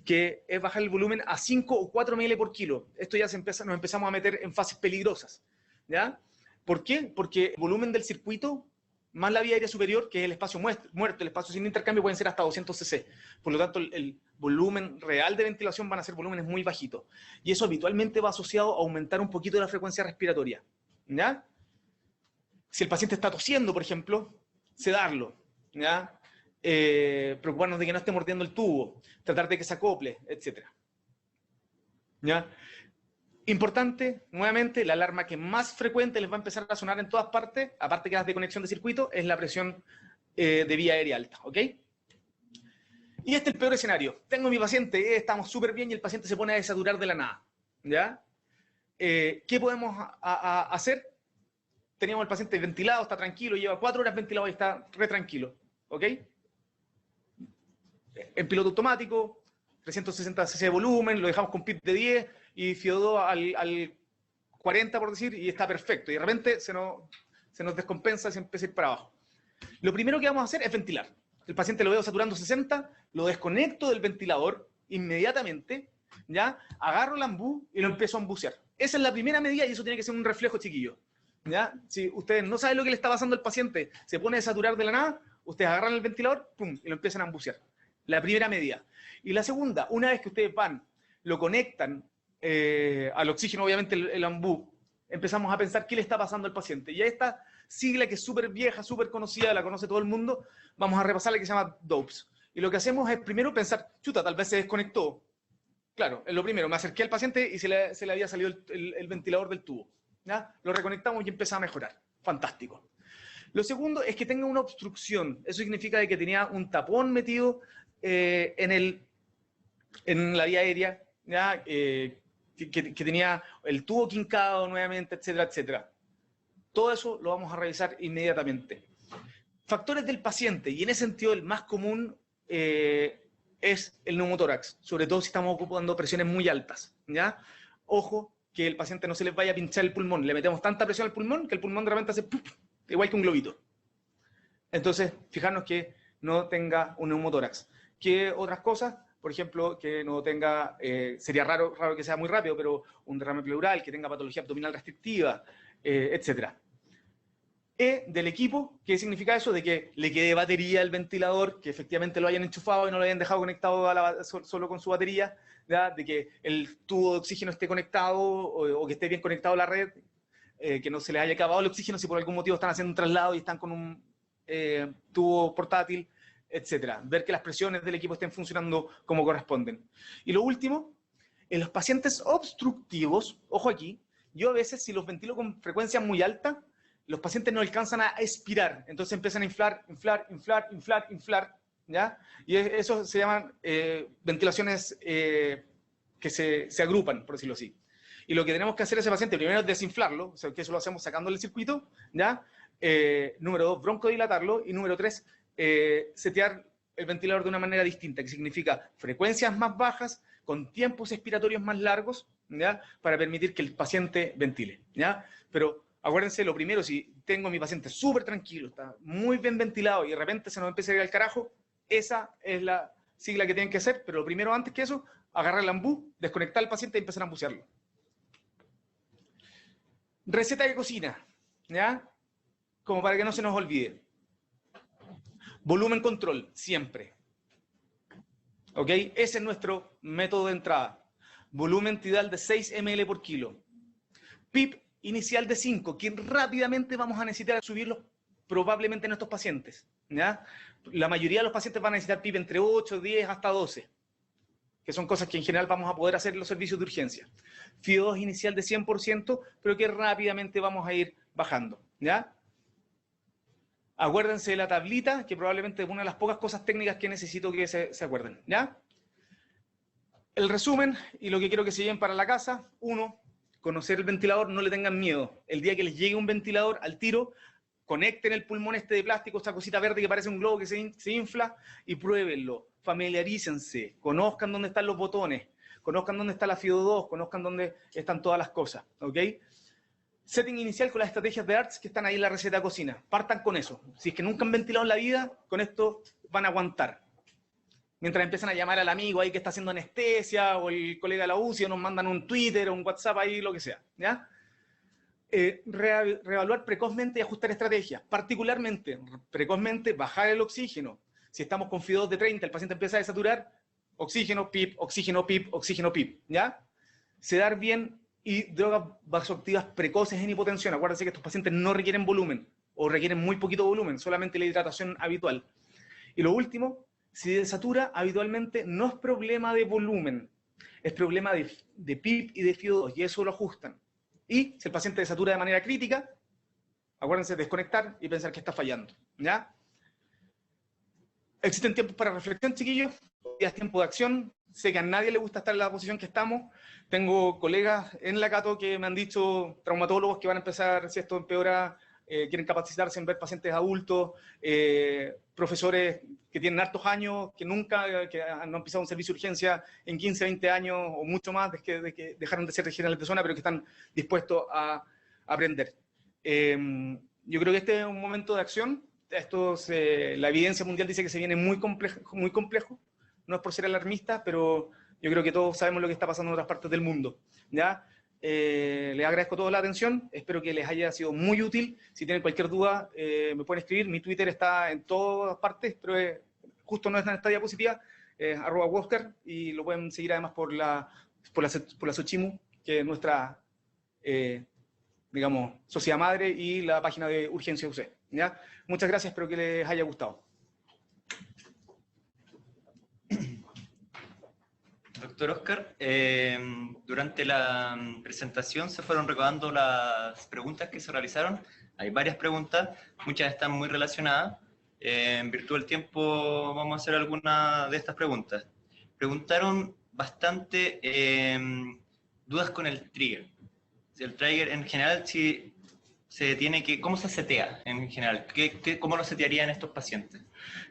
que es bajar el volumen a 5 o 4 ml por kilo. Esto ya nos empezamos a meter en fases peligrosas, ¿ya? ¿Por qué? Porque el volumen del circuito, más la vía aérea superior, que es el espacio muerto, el espacio sin intercambio, pueden ser hasta 200 cc. Por lo tanto, el volumen real de ventilación van a ser volúmenes muy bajitos. Y eso habitualmente va asociado a aumentar un poquito la frecuencia respiratoria, ¿ya? Si el paciente está tosiendo, por ejemplo, sedarlo, ¿ya? Preocuparnos de que no esté mordiendo el tubo, tratar de que se acople, etc. ¿Ya? Importante, nuevamente, la alarma que más frecuente les va a empezar a sonar en todas partes, aparte que las de conexión de circuito, es la presión de vía aérea alta, ¿ok? Y este es el peor escenario. Tengo a mi paciente, estamos súper bien y el paciente se pone a desaturar de la nada, ¿ya? ¿Qué podemos hacer? Teníamos al paciente ventilado, está tranquilo, lleva 4 horas ventilado y está re tranquilo, ¿ok? En piloto automático, 360 cc de volumen, lo dejamos con PIP de 10 y FIO2 al 40, por decir, y está perfecto. Y de repente se nos descompensa y se empieza a ir para abajo. Lo primero que vamos a hacer es ventilar. El paciente lo veo saturando 60, lo desconecto del ventilador inmediatamente, ¿ya? Agarro el ambú y lo empiezo a embucear. Esa es la primera medida y eso tiene que ser un reflejo, chiquillo, ¿ya? Si ustedes no saben lo que le está pasando al paciente, se pone a desaturar de la nada, ustedes agarran el ventilador, pum, y lo empiezan a embucear. La primera medida. Y la segunda, una vez que ustedes van, lo conectan al oxígeno, obviamente el ambú, empezamos a pensar qué le está pasando al paciente. Y a esta sigla que es súper vieja, súper conocida, la conoce todo el mundo, vamos a repasar la que se llama DOPS. Y lo que hacemos es primero pensar, chuta, tal vez se desconectó. Claro, es lo primero, me acerqué al paciente y se le había salido el ventilador del tubo, ¿ya? Lo reconectamos y empieza a mejorar. Fantástico. Lo segundo es que tenga una obstrucción. Eso significa de que tenía un tapón metido en la vía aérea, ¿ya? Que tenía el tubo quincado nuevamente, etcétera, etcétera. Todo eso lo vamos a revisar inmediatamente. Factores del paciente, y en ese sentido el más común es el neumotórax, sobre todo si estamos ocupando presiones muy altas, ¿ya? Ojo, que el paciente no se les vaya a pinchar el pulmón. Le metemos tanta presión al pulmón que el pulmón de repente hace ¡puf! Igual que un globito. Entonces, fijarnos que no tenga un neumotórax. ¿Qué otras cosas? Por ejemplo, que no tenga, sería raro que sea muy rápido, pero un derrame pleural, que tenga patología abdominal restrictiva, etc. Del equipo, ¿qué significa eso? De que le quede batería al ventilador, que efectivamente lo hayan enchufado y no lo hayan dejado conectado solo con su batería, ¿ya? De que el tubo de oxígeno esté conectado o que esté bien conectado a la red, que no se les haya acabado el oxígeno si por algún motivo están haciendo un traslado y están con un tubo portátil, etcétera. Ver que las presiones del equipo estén funcionando como corresponden. Y lo último, en los pacientes obstructivos, ojo aquí, yo a veces si los ventilo con frecuencia muy alta, los pacientes no alcanzan a expirar, entonces empiezan a inflar, inflar, inflar, inflar, inflar, ¿ya? Y eso se llaman ventilaciones que se agrupan, por decirlo así. Y lo que tenemos que hacer a ese paciente, primero es desinflarlo, o sea, que eso lo hacemos sacándole el circuito, ¿ya? Número 2, broncodilatarlo, y número 3, setear el ventilador de una manera distinta, que significa frecuencias más bajas, con tiempos expiratorios más largos, ¿ya? Para permitir que el paciente ventile, ¿ya? Pero acuérdense, lo primero, si tengo a mi paciente súper tranquilo, está muy bien ventilado y de repente se nos empieza a ir al carajo, esa es la sigla que tienen que hacer, pero lo primero antes que eso, agarrar el ambú, desconectar al paciente y empezar a ambucearlo. Receta de cocina, ¿ya? Como para que no se nos olvide. Volumen control, siempre. ¿Ok? Ese es nuestro método de entrada. Volumen tidal de 6 ml por kilo. PIP inicial de 5, que rápidamente vamos a necesitar subirlo probablemente en estos pacientes, ¿ya? La mayoría de los pacientes van a necesitar PIP entre 8, 10, hasta 12, que son cosas que en general vamos a poder hacer en los servicios de urgencia. FIO2 inicial de 100%, pero que rápidamente vamos a ir bajando, ¿ya? Acuérdense de la tablita, que probablemente es una de las pocas cosas técnicas que necesito que se acuerden, ¿ya? El resumen, y lo que quiero que se lleven para la casa: 1, conocer el ventilador, no le tengan miedo. El día que les llegue un ventilador, al tiro, conecten el pulmón este de plástico, esta cosita verde que parece un globo que se infla, y pruébenlo, familiarícense, conozcan dónde están los botones, conozcan dónde está la FIO2, conozcan dónde están todas las cosas, ¿ok? Setting inicial con las estrategias de ARTS que están ahí en la receta de cocina. Partan con eso. Si es que nunca han ventilado en la vida, con esto van a aguantar. Mientras empiezan a llamar al amigo ahí que está haciendo anestesia, o el colega de la UCI, o nos mandan un Twitter o un WhatsApp ahí, lo que sea, ¿ya? Reevaluar precozmente y ajustar estrategias. Particularmente, precozmente, bajar el oxígeno. Si estamos con FIO2 de 30, el paciente empieza a desaturar, oxígeno, PIP, oxígeno, PIP, oxígeno, PIP, ¿ya? Sedar bien y drogas vasoactivas precoces en hipotensión. Acuérdense que estos pacientes no requieren volumen, o requieren muy poquito volumen, solamente la hidratación habitual. Y lo último, si desatura, habitualmente no es problema de volumen, es problema de PIP y de FIO2, y eso lo ajustan. Y si el paciente desatura de manera crítica, acuérdense de desconectar y pensar que está fallando, ¿ya? Existen tiempos para reflexión, chiquillos, ya es tiempo de acción. Sé que a nadie le gusta estar en la posición que estamos. Tengo colegas en la Cato que me han dicho, traumatólogos, que van a empezar, si esto empeora, quieren capacitarse en ver pacientes adultos, profesores que tienen hartos años, que nunca, que han empezado un servicio de urgencia en 15, 20 años o mucho más, de que dejaron de ser regionales de zona, pero que están dispuestos a aprender. Yo creo que este es un momento de acción. La evidencia mundial dice que se viene muy complejo. No es por ser alarmista, pero yo creo que todos sabemos lo que está pasando en otras partes del mundo, ¿ya? Les agradezco toda la atención, espero que les haya sido muy útil. Si tienen cualquier duda, me pueden escribir. Mi Twitter está en todas partes, pero justo no está en esta diapositiva, @Oscar, y lo pueden seguir además por la Xochimu, que es nuestra, digamos, sociedad madre, y la página de Urgencia UC, ¿ya? Muchas gracias, espero que les haya gustado. Doctor Oscar, durante la presentación se fueron recabando las preguntas que se realizaron. Hay varias preguntas, muchas están muy relacionadas. En virtud del tiempo vamos a hacer algunas de estas preguntas. Preguntaron bastante dudas con el trigger. Si el trigger en general, si se tiene que, ¿cómo se setea en general? ¿Cómo lo setearían estos pacientes?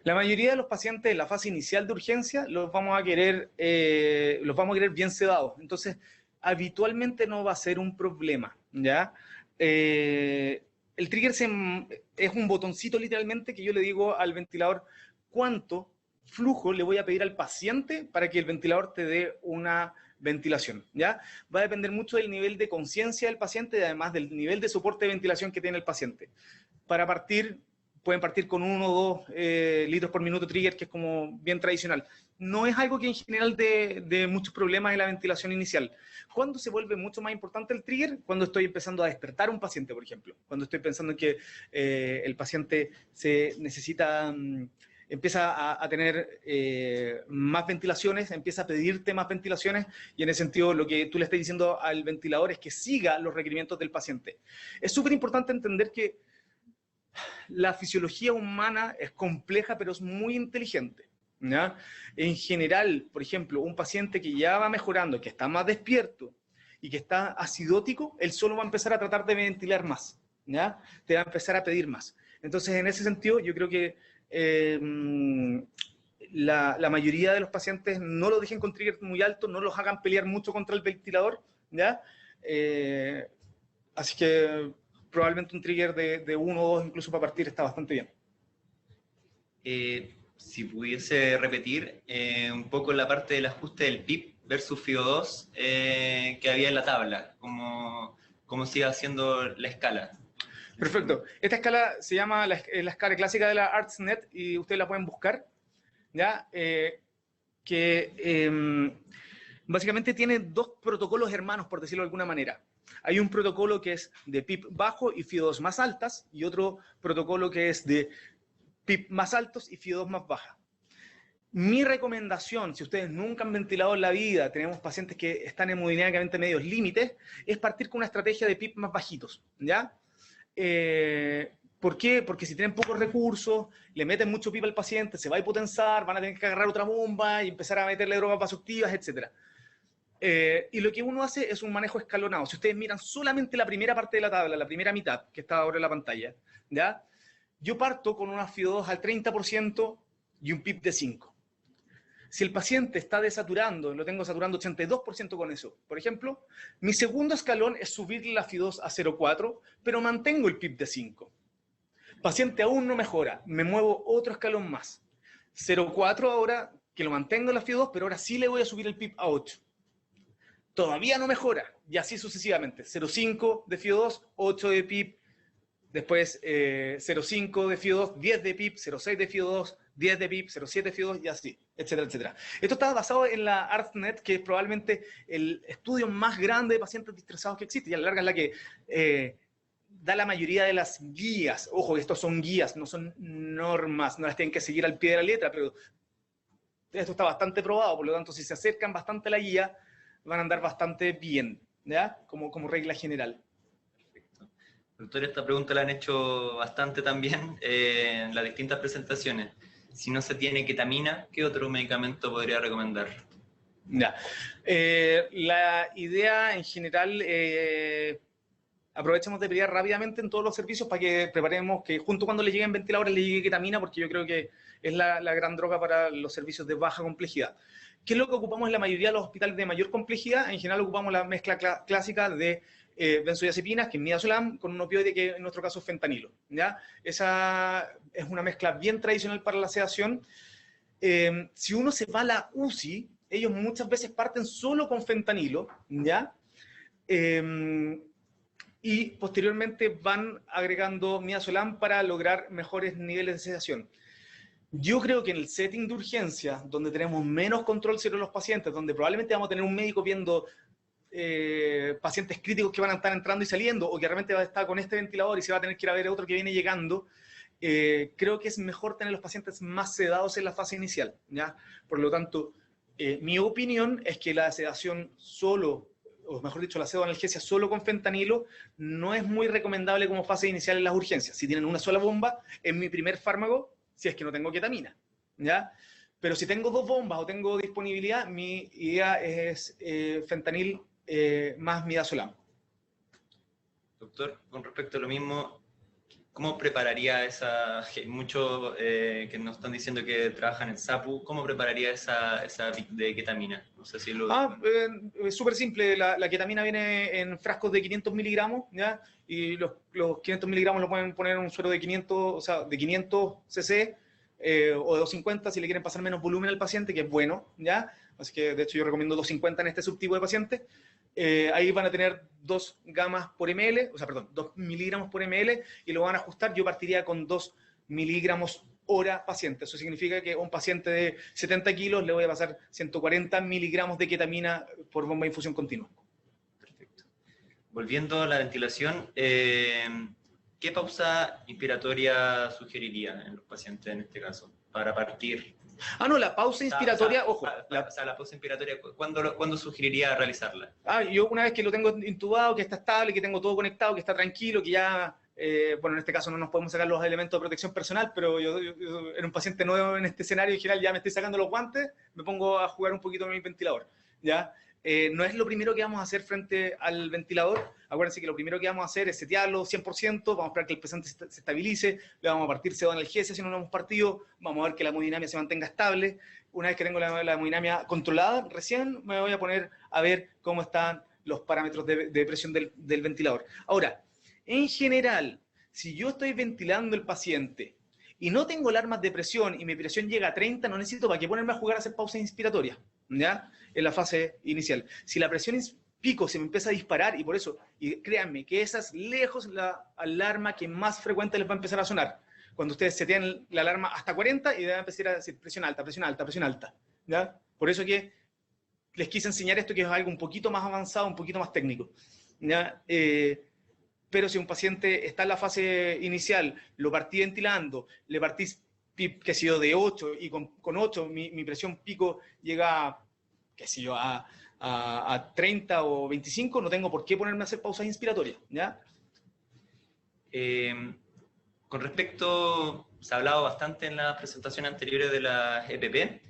La mayoría de los pacientes en la fase inicial de urgencia los vamos a querer bien sedados. Entonces, habitualmente no va a ser un problema, ¿ya? El trigger es un botoncito literalmente que yo le digo al ventilador cuánto flujo le voy a pedir al paciente para que el ventilador te dé una ventilación, ¿ya? Va a depender mucho del nivel de conciencia del paciente y además del nivel de soporte de ventilación que tiene el paciente. Para partir, pueden partir con 1 o 2 litros por minuto trigger, que es como bien tradicional. No es algo que en general de muchos problemas en la ventilación inicial. ¿Cuándo se vuelve mucho más importante el trigger? Cuando estoy empezando a despertar a un paciente, por ejemplo. Cuando estoy pensando en que el paciente se necesita empieza a tener más ventilaciones, empieza a pedirte más ventilaciones, y en ese sentido lo que tú le estás diciendo al ventilador es que siga los requerimientos del paciente. Es súper importante entender que la fisiología humana es compleja, pero es muy inteligente, ¿ya? En general, por ejemplo, un paciente que ya va mejorando, que está más despierto y que está acidótico, él solo va a empezar a tratar de ventilar más, ¿ya? Te va a empezar a pedir más. Entonces, en ese sentido, yo creo que la mayoría de los pacientes no los dejen con trigger muy altos, no los hagan pelear mucho contra el ventilador, ¿ya? Así que probablemente un trigger de 1 o 2 incluso para partir está bastante bien. Si pudiese repetir un poco la parte del ajuste del PIB versus FIO2 que había en la tabla, cómo sigue haciendo la escala. Perfecto. Esta escala se llama la escala clásica de la ArtsNet y ustedes la pueden buscar, ¿ya? Básicamente tiene dos protocolos hermanos, por decirlo de alguna manera. Hay un protocolo que es de PIB bajo y FIO2 más altas, y otro protocolo que es de PIB más altos y FIO2 más baja. Mi recomendación, si ustedes nunca han ventilado en la vida, tenemos pacientes que están hemodinámicamente medios límites, es partir con una estrategia de PIB más bajitos, ¿ya? ¿Por qué? Porque si tienen pocos recursos, le meten mucho PIB al paciente, se va a hipotensar, van a tener que agarrar otra bomba y empezar a meterle drogas vasoactivas, etc. Y lo que uno hace es un manejo escalonado. Si ustedes miran solamente la primera parte de la tabla, la primera mitad, que está ahora en la pantalla, ¿ya? Yo parto con una FIO2 al 30% y un PIB de 5. Si el paciente está desaturando, lo tengo saturando 82% con eso, por ejemplo, mi segundo escalón es subirle la FIO2 a 0,4, pero mantengo el PIB de 5. Paciente aún no mejora, me muevo otro escalón más. 0,4 ahora, que lo mantengo en la FIO2, pero ahora sí le voy a subir el PIB a 8. Todavía no mejora, y así sucesivamente. 0,5 de FIO2, 8 de PIB, después 0,5 de FIO2, 10 de PIB, 0,6 de FIO2, 10 de PIB, 0,7 de FIO2 y así, etcétera, etcétera. Esto está basado en la ArtsNet, que es probablemente el estudio más grande de pacientes distresados que existe, y a la larga es la que da la mayoría de las guías. Ojo, estos son guías, no son normas, no las tienen que seguir al pie de la letra, pero esto está bastante probado, por lo tanto, si se acercan bastante a la guía, van a andar bastante bien, ¿ya? Como regla general. Perfecto. Doctor, esta pregunta la han hecho bastante también en las distintas presentaciones. Si no se tiene ketamina, ¿qué otro medicamento podría recomendar? Ya. La idea en general, aprovechemos de pelear rápidamente en todos los servicios para que preparemos que junto cuando le lleguen ventiladores le llegue ketamina, porque yo creo que es la gran droga para los servicios de baja complejidad. ¿Qué es lo que ocupamos en la mayoría de los hospitales de mayor complejidad? En general ocupamos la mezcla clásica de benzodiazepinas, que es midazolam, con un opioide que en nuestro caso es fentanilo, ¿ya? Esa es una mezcla bien tradicional para la sedación. Si uno se va a la UCI, ellos muchas veces parten solo con fentanilo, ¿ya? Y posteriormente van agregando midazolam para lograr mejores niveles de sedación. Yo creo que en el setting de urgencia, donde tenemos menos control sobre los pacientes, donde probablemente vamos a tener un médico viendo pacientes críticos que van a estar entrando y saliendo, o que realmente va a estar con este ventilador y se va a tener que ir a ver otro que viene llegando, creo que es mejor tener los pacientes más sedados en la fase inicial, ¿ya? Por lo tanto, mi opinión es que la sedación solo, o mejor dicho, la pseudoanalgesia solo con fentanilo, no es muy recomendable como fase inicial en las urgencias. Si tienen una sola bomba, es mi primer fármaco, si es que no tengo ketamina, ¿ya? Pero si tengo 2 bombas o tengo disponibilidad, mi idea es fentanil más midazolam. Doctor, con respecto a lo mismo, ¿cómo prepararía esa, muchos que nos están diciendo que trabajan en SAPU, cómo prepararía esa de ketamina? No sé si lo... Es súper simple, la ketamina viene en frascos de 500 miligramos, ¿ya? Y los 500 miligramos lo pueden poner en un suero de 500, o sea, de 500 cc o de 250 si le quieren pasar menos volumen al paciente, que es bueno, ¿ya? Así que, de hecho, yo recomiendo 250 en este subtipo de paciente. Ahí van a tener 2 gamas por ml, o sea, perdón, 2 miligramos por ml, y lo van a ajustar. Yo partiría con 2 miligramos hora paciente. Eso significa que a un paciente de 70 kilos le voy a pasar 140 miligramos de ketamina por bomba de infusión continua. Perfecto. Volviendo a la ventilación, ¿qué pausa inspiratoria sugeriría en los pacientes en este caso, para partir? No, la pausa inspiratoria, ojo. La pausa inspiratoria, ¿cuándo sugeriría realizarla? Yo una vez que lo tengo intubado, que está estable, que tengo todo conectado, que está tranquilo, que ya, bueno, en este caso no nos podemos sacar los elementos de protección personal, pero yo en un paciente nuevo en este escenario en general ya me estoy sacando los guantes, me pongo a jugar un poquito con mi ventilador, ¿ya? No es lo primero que vamos a hacer frente al ventilador. Acuérdense que lo primero que vamos a hacer es setearlo 100%, vamos a esperar que el paciente se estabilice, le vamos a partir pseudoanalgesia si no lo hemos partido, vamos a ver que la hemodinamia se mantenga estable. Una vez que tengo la hemodinamia controlada, recién me voy a poner a ver cómo están los parámetros de presión del ventilador. Ahora, en general, si yo estoy ventilando el paciente y no tengo alarmas de presión y mi presión llega a 30, no necesito para qué ponerme a jugar a hacer pausas inspiratorias, ¿ya? En la fase inicial. Si la presión pico se me empieza a disparar, y por eso, y créanme, que esa es lejos la alarma que más frecuente les va a empezar a sonar. Cuando ustedes setean la alarma hasta 40 y deben empezar a decir presión alta, presión alta, presión alta, ¿ya? Por eso que les quise enseñar esto, que es algo un poquito más avanzado, un poquito más técnico, ¿ya? Pero si un paciente está en la fase inicial, lo partí ventilando, le partí PIP, que ha sido de 8, y con 8 mi presión pico llega, qué sé yo, a 30 o 25, no tengo por qué ponerme a hacer pausas inspiratorias, ¿ya? Con respecto, se ha hablado bastante en las presentaciones anteriores de las EPP,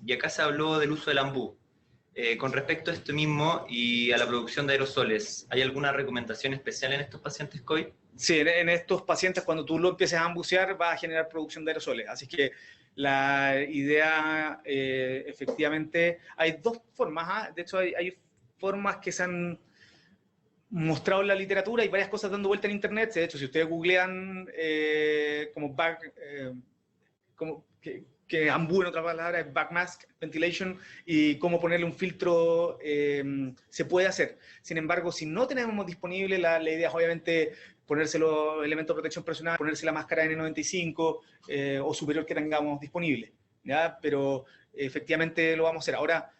y acá se habló del uso del ambú. Con respecto a esto mismo y a la producción de aerosoles, ¿hay alguna recomendación especial en estos pacientes COVID? Sí, en estos pacientes, cuando tú lo empieces a ambucear, va a generar producción de aerosoles. Así que la idea, efectivamente, hay dos formas. De hecho, hay formas que se han mostrado en la literatura y varias cosas dando vuelta en internet. De hecho, si ustedes googlean que ambú, en otra palabra, es backmask ventilation, y cómo ponerle un filtro, se puede hacer. Sin embargo, si no tenemos disponible, la idea es obviamente ponerse los elementos de protección personal, ponerse la máscara N95 o superior que tengamos disponible, ¿ya? Pero efectivamente lo vamos a hacer. Ahora,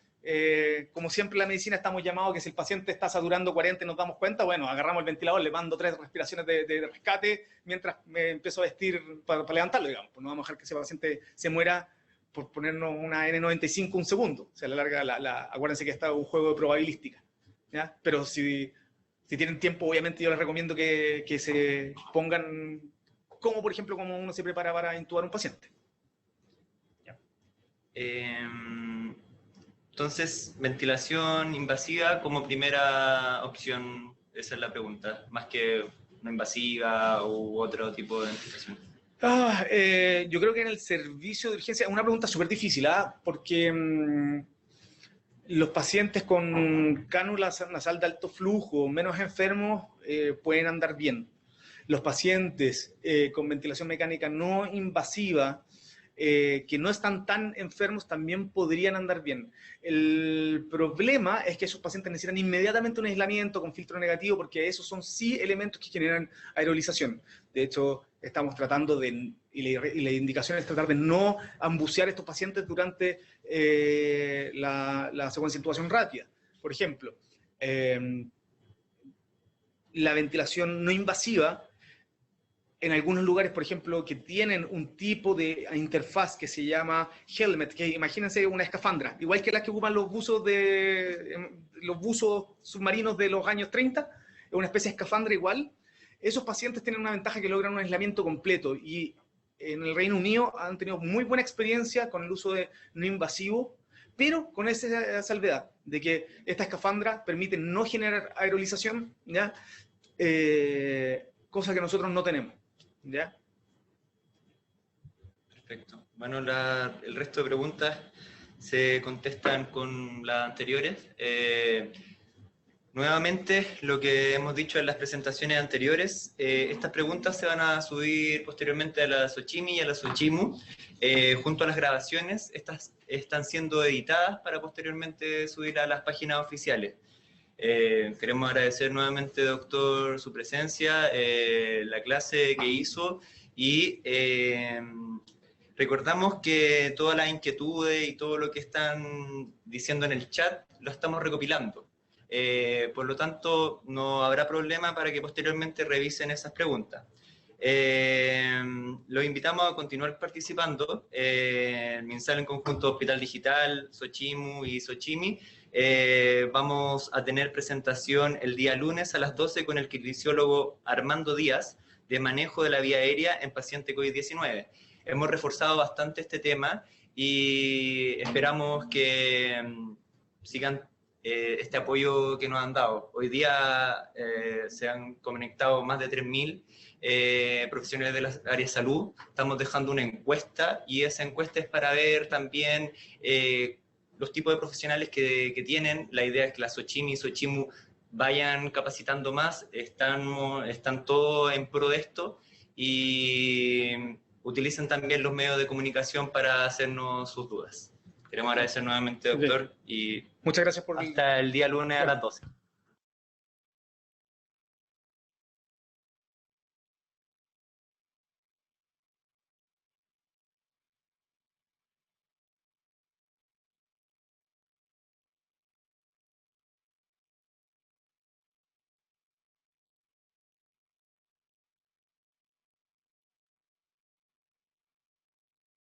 como siempre en la medicina estamos llamados que si el paciente está saturando 40 y nos damos cuenta, bueno, agarramos el ventilador, le mando 3 respiraciones de rescate mientras me empiezo a vestir para levantarlo, digamos. Pues no vamos a dejar que ese paciente se muera por ponernos una N95 un segundo. O sea, a la larga, acuérdense que está un juego de probabilística, ¿ya? Pero si tienen tiempo, obviamente yo les recomiendo que se pongan, como por ejemplo, como uno se prepara para intubar un paciente. Ya. Entonces, ventilación invasiva como primera opción, esa es la pregunta, más que no invasiva u otro tipo de ventilación. Yo creo que en el servicio de urgencia, es una pregunta súper difícil, porque los pacientes con cánula nasal de alto flujo, menos enfermos, pueden andar bien. Los pacientes con ventilación mecánica no invasiva, que no están tan enfermos, también podrían andar bien. El problema es que esos pacientes necesitan inmediatamente un aislamiento con filtro negativo, porque esos son sí elementos que generan aerolización. De hecho, estamos tratando y la indicación es tratar de no ambucear a estos pacientes durante la secuencia de intubación rápida. Por ejemplo, la ventilación no invasiva, en algunos lugares, por ejemplo, que tienen un tipo de interfaz que se llama helmet, que imagínense una escafandra, igual que las que ocupan los buzos submarinos de los años 30, es una especie de escafandra igual. Esos pacientes tienen una ventaja que logran un aislamiento completo, y en el Reino Unido han tenido muy buena experiencia con el uso de no invasivo, pero con esa salvedad de que esta escafandra permite no generar aerolización, ¿ya? Cosa que nosotros no tenemos, ¿ya? Perfecto. Bueno, el resto de preguntas se contestan con las anteriores. Nuevamente, lo que hemos dicho en las presentaciones anteriores, estas preguntas se van a subir posteriormente a la Sochimi y a la Sochimu, junto a las grabaciones. Estas están siendo editadas para posteriormente subir a las páginas oficiales. Queremos agradecer nuevamente, doctor, su presencia, la clase que hizo, y recordamos que todas las inquietudes y todo lo que están diciendo en el chat lo estamos recopilando. Por lo tanto, no habrá problema para que posteriormente revisen esas preguntas. Los invitamos a continuar participando. El MinSal en conjunto Hospital Digital, Xochimú y Xochimi. Vamos a tener presentación el día lunes a las 12 con el kinesiólogo Armando Díaz de manejo de la vía aérea en paciente COVID-19. Hemos reforzado bastante este tema y esperamos que sigan este apoyo que nos han dado. Hoy día se han conectado más de 3.000 profesionales de la área de salud. Estamos dejando una encuesta y esa encuesta es para ver también los tipos de profesionales que tienen. La idea es que la Xochimi y Xochimú vayan capacitando más, están todos en pro de esto y utilicen también los medios de comunicación para hacernos sus dudas. Queremos agradecer nuevamente, doctor, y muchas gracias por hasta el día lunes a las 12.